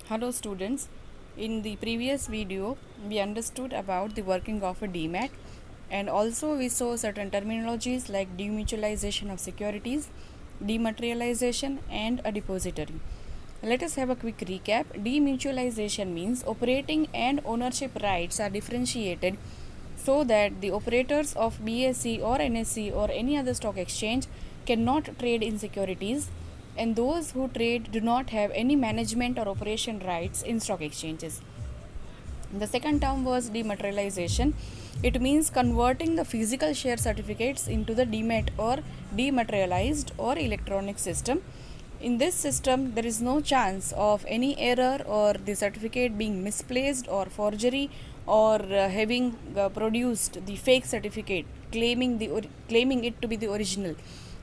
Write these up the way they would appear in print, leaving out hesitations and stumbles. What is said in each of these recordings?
Hello students, in the previous video we understood about the working of a DMAT and also we saw certain terminologies like demutualization of securities, dematerialization and a depository. Let us have a quick recap. Demutualization means operating and ownership rights are differentiated so that the operators of BSE or NSE or any other stock exchange cannot trade in securities, and those who trade do not have any management or operation rights in stock exchanges. The second term was dematerialization. It means converting the physical share certificates into the demat or dematerialized or electronic system. In this system, there is no chance of any error or the certificate being misplaced or forgery or having produced the fake certificate claiming it to be the original.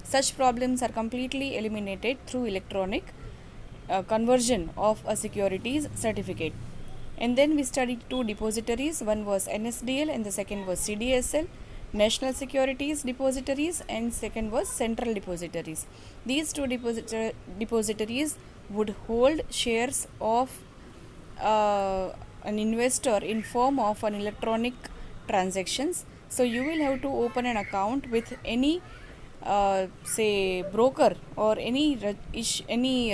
Such problems are completely eliminated through electronic conversion of a securities certificate. And then we studied two depositories. One was NSDL and the second was CDSL, National Securities Depositories, and second was Central Depositories. These two depositories would hold shares of an investor in form of an electronic transactions. So you will have to open an account with any say broker or any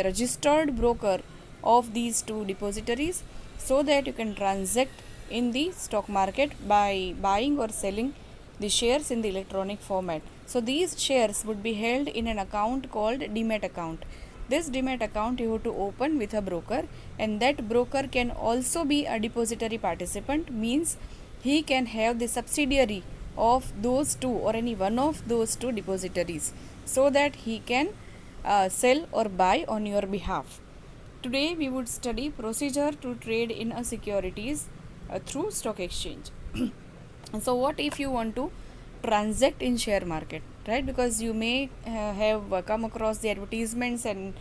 registered broker of these two depositories, so that you can transact in the stock market by buying or selling the shares in the electronic format. So these shares would be held in an account called demat account. This demat account you have to open with a broker, and that broker can also be a depository participant, means he can have the subsidiary of those two or any one of those two depositories, so that he can sell or buy on your behalf. Today we would study procedure to trade in a securities through stock exchange. So what if you want to transact in share market, right? Because you may have come across the advertisements and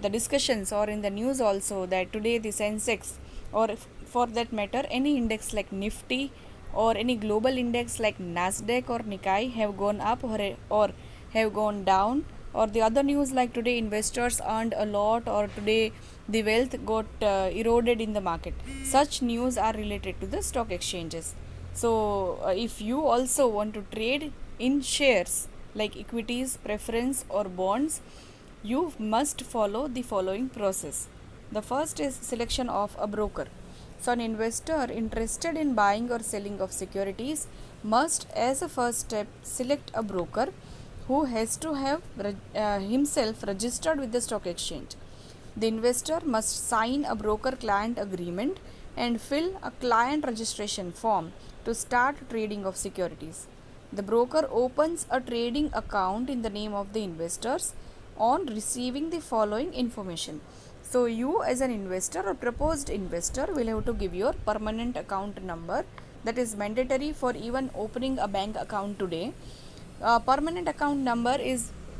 the discussions or in the news also that today the Sensex, or for that matter any index like Nifty or any global index like Nasdaq or Nikkei have gone up or have gone down, or the other news like today investors earned a lot, or today the wealth got eroded in the market. Such news are related to the stock exchanges. So if you also want to trade in shares like equities, preference or bonds, you must follow the following process. The first is selection of a broker. So an investor interested in buying or selling of securities must, as a first step, select a broker who has to have himself registered with the stock exchange. The investor must sign a broker client agreement and fill a client registration form to start trading of securities. The broker opens a trading account in the name of the investors on receiving the following information. So you as an investor or proposed investor will have to give your permanent account number. That is mandatory for even opening a bank account today. Permanent account number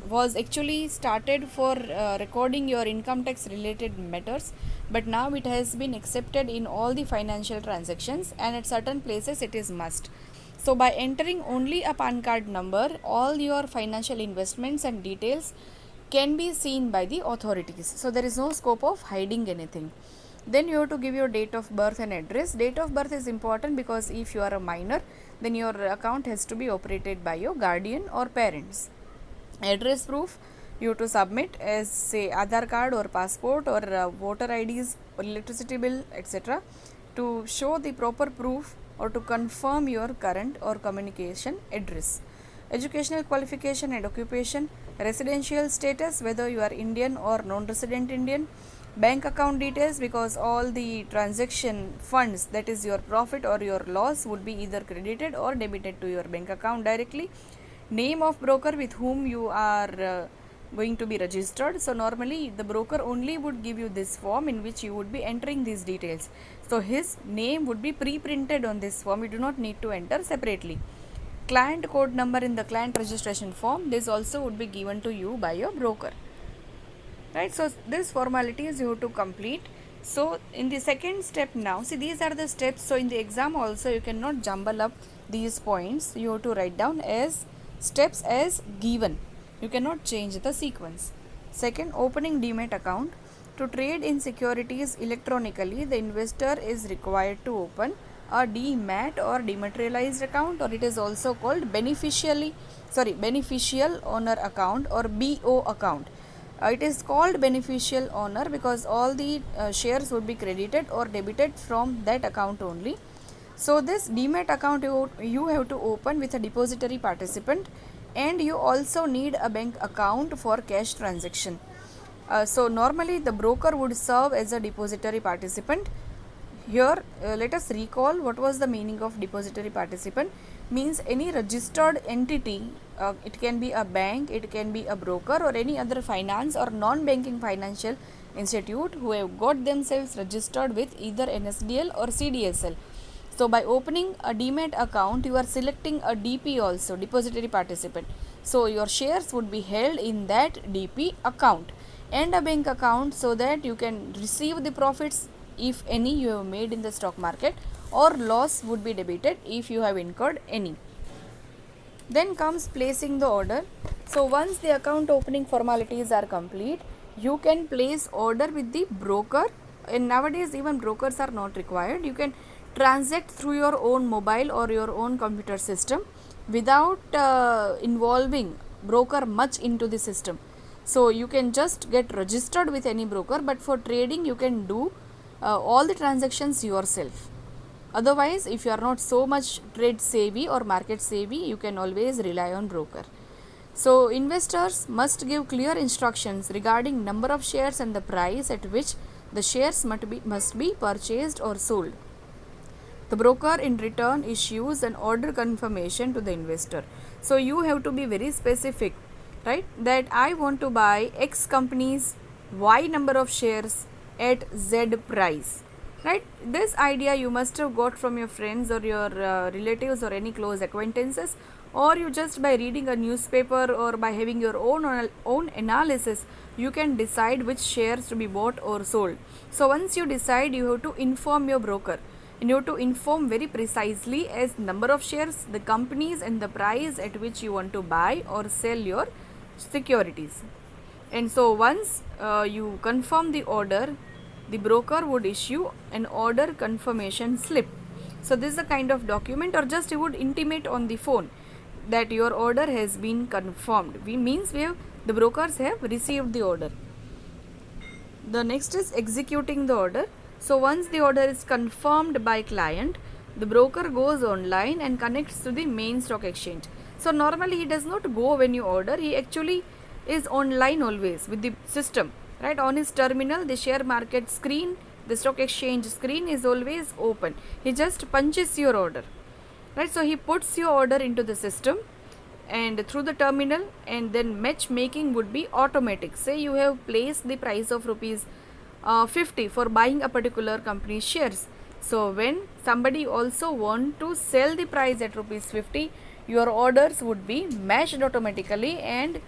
was actually started for recording your income tax related matters, but now it has been accepted in all the financial transactions, and at certain places it is must. So by entering only a PAN card number, all your financial investments and details can be seen by the authorities. So there is no scope of hiding anything. Then you have to give your date of birth and address. Date of birth is important because if you are a minor, then your account has to be operated by your guardian or parents. Address proof you have to submit as say Aadhaar card or passport or voter IDs or electricity bill, etc., to show the proper proof or to confirm your current or communication address. Educational qualification and occupation, residential status, whether you are Indian or non-resident Indian, bank account details, because all the transaction funds, that is your profit or your loss, would be either credited or debited to your bank account directly. Name of broker with whom you are going to be registered. So normally the broker only would give you this form in which you would be entering these details. So his name would be pre-printed on this form. You do not need to enter separately. Client code number in the client registration form, this also would be given to you by your broker, right? So these formalities you have to complete. So in the second step now, see, these are the steps. So in the exam also you cannot jumble up these points. You have to write down as steps as given. You cannot change the sequence. Second, opening demat account. To trade in securities electronically, the investor is required to open a demat or dematerialized account, or it is also called beneficial owner account or BO account. It is called beneficial owner because all the shares would be credited or debited from that account only. So this demat account you have to open with a depository participant, and you also need a bank account for cash transaction. So normally the broker would serve as a depository participant. Here let us recall what was the meaning of depository participant. Means any registered entity, it can be a bank, it can be a broker, or any other finance or non-banking financial institute who have got themselves registered with either NSDL or CDSL. So by opening a demat account, you are selecting a DP also, depository participant. So your shares would be held in that DP account, and a bank account so that you can receive the profits if any you have made in the stock market, or loss would be debited if you have incurred any. Then comes placing the order. So once the account opening formalities are complete, you can place order with the broker, and nowadays even brokers are not required. You can transact through your own mobile or your own computer system without involving broker much into the system. So you can just get registered with any broker, but for trading you can do all the transactions yourself. Otherwise, if you are not so much trade savvy or market savvy, you can always rely on broker. So investors must give clear instructions regarding number of shares and the price at which the shares must be purchased or sold. The broker in return issues an order confirmation to the investor. So you have to be very specific, right? That I want to buy X company's Y number of shares at Z price, right? This idea you must have got from your friends or your relatives or any close acquaintances, or you just by reading a newspaper or by having your own analysis, you can decide which shares to be bought or sold. So once you decide, you have to inform your broker, and you have to inform very precisely as number of shares, the companies, and the price at which you want to buy or sell your securities. And so once you confirm the order, the broker would issue an order confirmation slip. So this is a kind of document, or just you would intimate on the phone that your order has been confirmed. The brokers have received the order. The next is executing the order. So once the order is confirmed by client, the broker goes online and connects to the main stock exchange. So normally he does not go when you order, he actually is online always with the system, right? On his terminal, the share market screen, the stock exchange screen is always open. He just punches your order, right? So he puts your order into the system and through the terminal, and then matchmaking would be automatic. Say you have placed the price of rupees 50 for buying a particular company's shares. So when somebody also want to sell the price at rupees 50, your orders would be matched automatically, and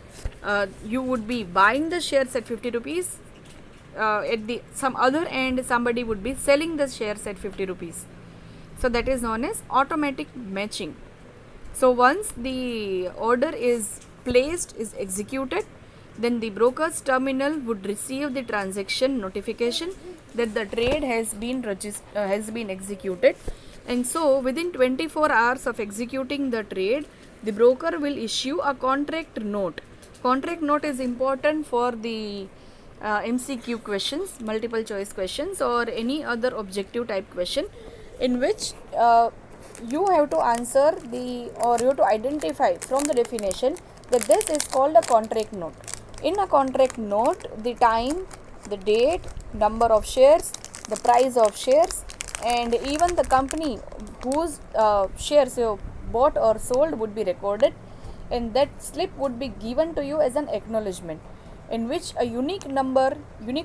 you would be buying the shares at 50 rupees. At the some other end, somebody would be selling the shares at 50 rupees. So that is known as automatic matching. So once the order is placed, is executed, then the broker's terminal would receive the transaction notification that the trade has been executed. And so within 24 hours of executing the trade, the broker will issue a contract note. Contract note is important for the MCQ questions, multiple choice questions, or any other objective type question, in which you have to answer you have to identify from the definition that this is called a contract note. In a contract note, the time, the date, number of shares, the price of shares, and even the company whose shares you bought or sold would be recorded, and that slip would be given to you as an acknowledgement, in which a unique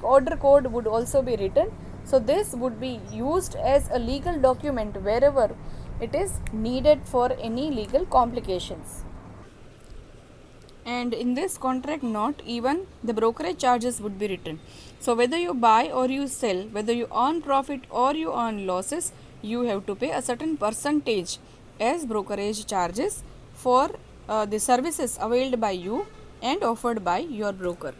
order code would also be written. So this would be used as a legal document wherever it is needed for any legal complications. And in this contract note, even the brokerage charges would be written. So whether you buy or you sell, whether you earn profit or you earn losses, you have to pay a certain percentage as brokerage charges for the services availed by you and offered by your broker.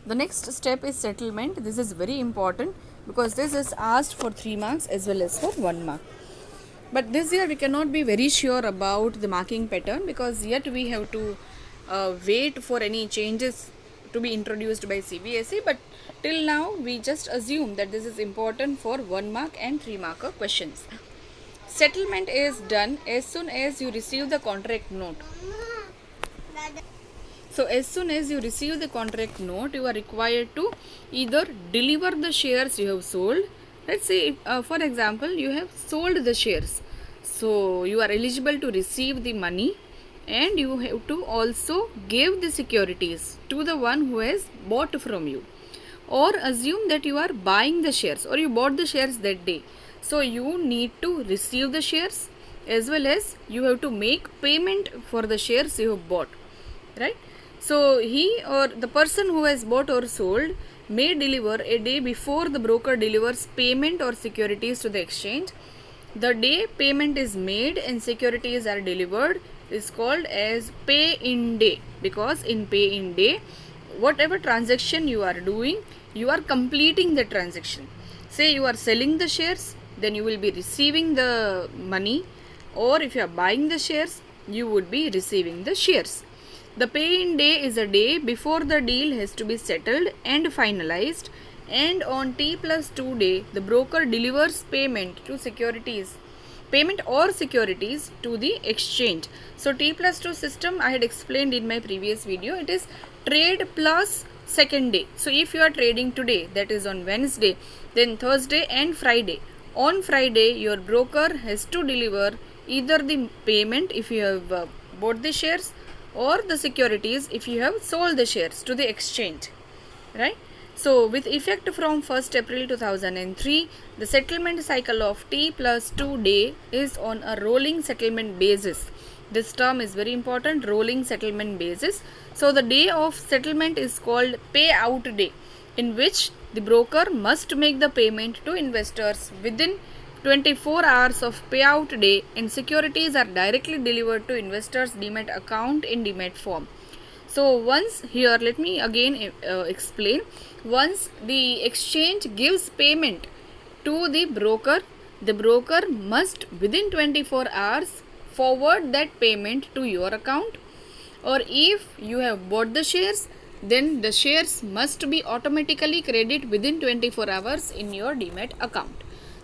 The next step is settlement. This is very important because this is asked for 3 marks as well as for 1 mark. But this year we cannot be very sure about the marking pattern because yet we have to wait for any changes to be introduced by CBSE. But till now we just assume that this is important for 1 mark and 3 marker questions. Settlement is done as soon as you receive the contract note. So as soon as you receive the contract note, you are required to either deliver the shares you have sold. Let's say for example you have sold the shares, so you are eligible to receive the money, and you have to also give the securities to the one who has bought from you. Or assume that you are buying the shares or you bought the shares that day, so you need to receive the shares as well as you have to make payment for the shares you have bought, right? So he or the person who has bought or sold may deliver a day before the broker delivers payment or securities to the exchange. The day payment is made and securities are delivered is called as pay in day, because in pay in day, whatever transaction you are doing, you are completing the transaction. Say you are selling the shares, then you will be receiving the money, or if you are buying the shares, you would be receiving the shares. The pay in day is a day before the deal has to be settled and finalized, and on T+2 day, the broker delivers payment or securities to the exchange. So T+2 system I had explained in my previous video. It is trade plus second day. So if you are trading today, that is on Wednesday, then Thursday and Friday. On Friday, your broker has to deliver either the payment if you have bought the shares, or the securities if you have sold the shares to the exchange, right? So with effect from 1st April 2003, the settlement cycle of T+2 day is on a rolling settlement basis. This term is very important, rolling settlement basis. So the day of settlement is called payout day, in which the broker must make the payment to investors within 24 hours of payout day, and securities are directly delivered to investors' demat account in demat form. So once here, let me again explain. Once the exchange gives payment to the broker must within 24 hours forward that payment to your account. Or if you have bought the shares, then the shares must be automatically credited within 24 hours in your demat account.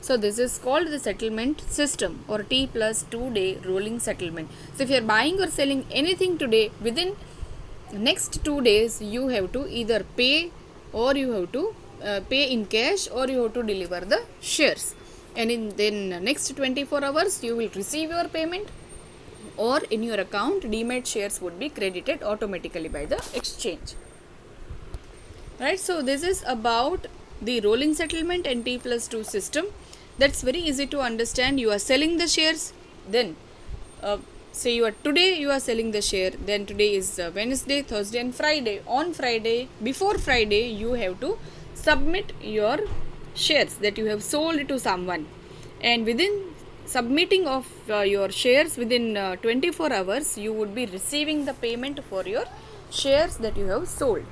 So this is called the settlement system, or T+2 day rolling settlement. So if you are buying or selling anything today, within next 2 days you have to either pay, or you have to pay in cash, or you have to deliver the shares. And in then next 24 hours you will receive your payment, or in your account demat shares would be credited automatically by the exchange. Right, so this is about the rolling settlement and T+2 system. That's very easy to understand. You are selling the shares, then say today you are selling the share, then today is Wednesday, Thursday and Friday. On Friday, before Friday, you have to submit your shares that you have sold to someone, and within submitting of your shares within 24 hours, you would be receiving the payment for your shares that you have sold.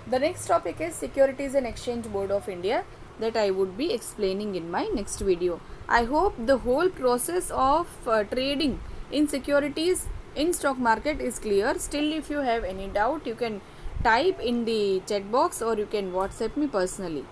The next topic is Securities and Exchange Board of India, that I would be explaining in my next video. I hope the whole process of trading in securities in stock market is clear. Still, if you have any doubt, you can type in the chat box or you can WhatsApp me personally.